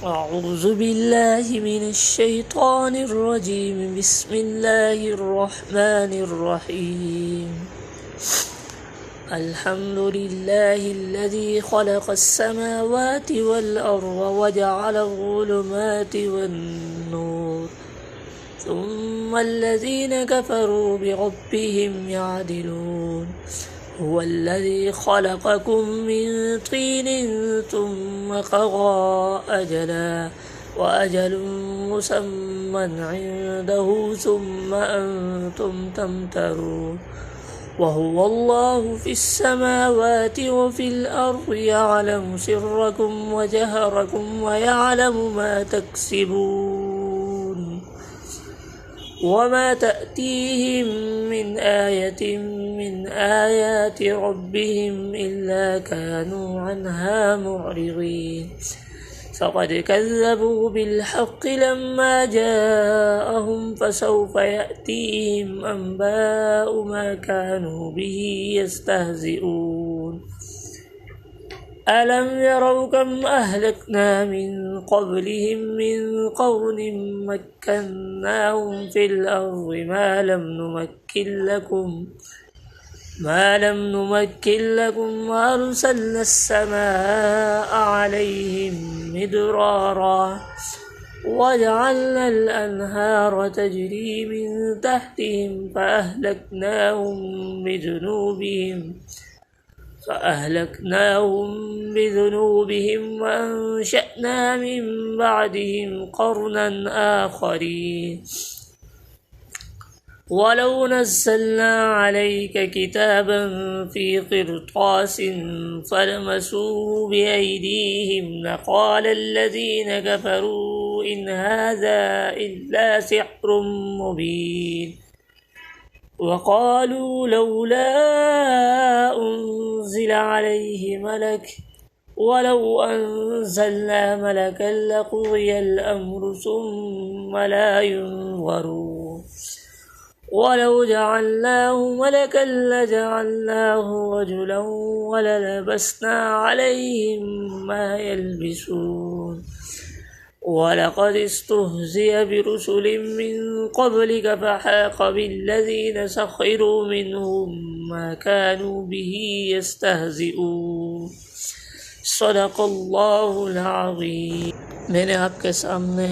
أعوذ بالله من الشيطان الرجيم. بسم الله الرحمن الرحيم. الحمد لله الذي خلق السماوات والأرض وجعل الظلمات والنور ثم الذين كفروا بربهم يعدلون. هو الذي خلقكم من طين ثم قضى أجلا وأجل مسمى عنده ثم أنتم تمترون. وهو الله في السماوات وفي الأرض يعلم سركم وجهركم ويعلم ما تكسبون وما تأتيهم من آية من آيات ربهم إلا كانوا عنها معرضين. فقد كذبوا بالحق لما جاءهم فسوف يأتيهم أنباء ما كانوا به يستهزئون. ألم يروا كم أهلكنا من قبلهم من قرن مكناهم في الأرض ما لم نمكن لكم وأرسلنا السماء عليهم مدرارا وجعلنا الأنهار تجري من تحتهم فأهلكناهم بذنوبهم وأنشأنا من بعدهم قرنا آخرين. ولو نزلنا عليك كتابا في قرطاس فلمسوه بأيديهم لقال الذين كفروا إن هذا إلا سحر مبين. وقالوا لولا أنزل عليه ملك ولو أنزلنا ملكا لقضي الأمر ثم لا ينظرون. ولو جعلناه ملكا لجعلناه رجلا وللبسنا عليهم ما يلبسون. ولقد استهزئ برسل من قبلك فحاق بالذين سخروا منهم ما كانوا به يستهزئون. صدق الله العظيم. मैंने आपके सामने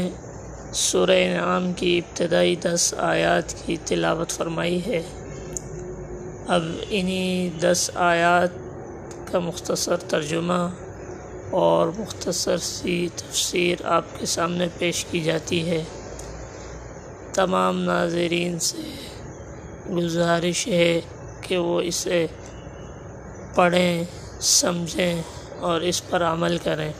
सूरह नाम की इब्तदाई 10 आयात की तिलावत फरमाई है। अब इन्हीं 10 आयात का मुख्तसर तर्जुमा और मुख्तसर सी तफसीर आपके सामने पेश की जाती है। तमाम नाज़रीन से गुजारिश है कि वो इसे पढ़ें, समझें और इस पर अमल करें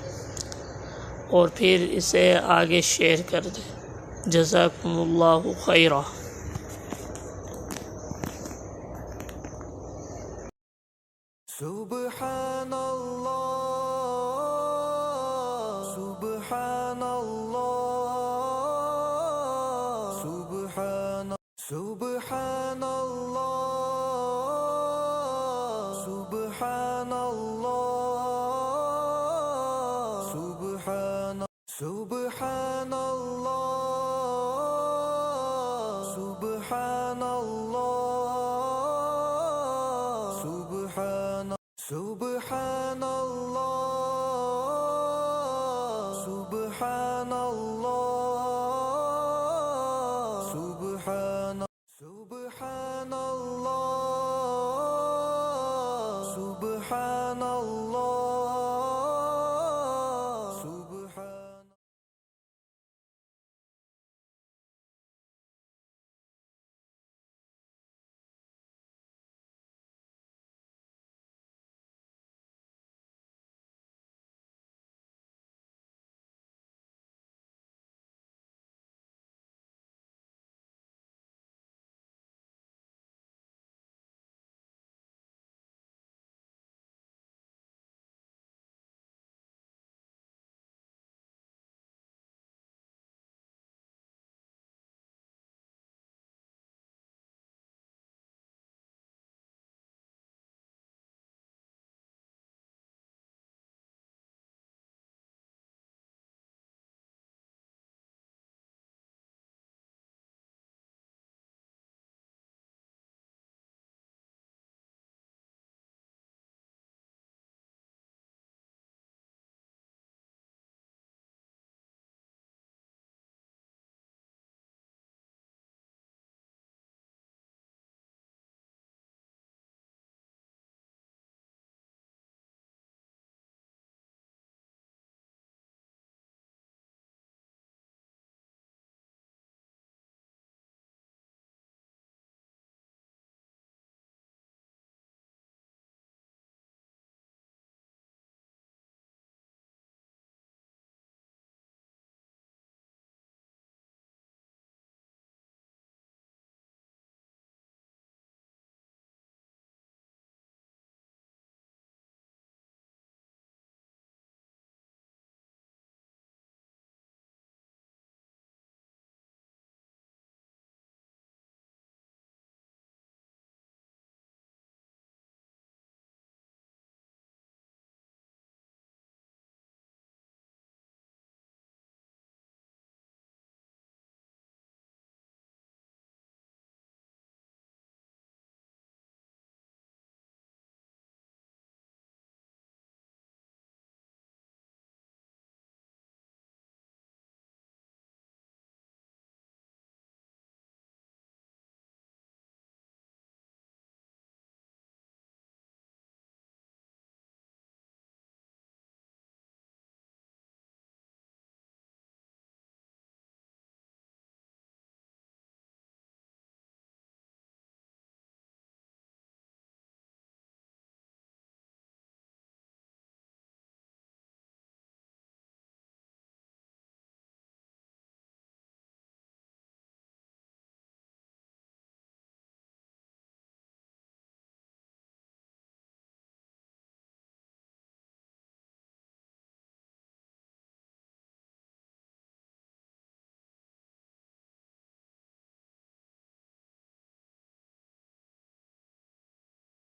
और फिर इसे आगे शेयर कर दें। जज़ाकुमुल्लाहु खैरा। Subhanallah, Subhanallah.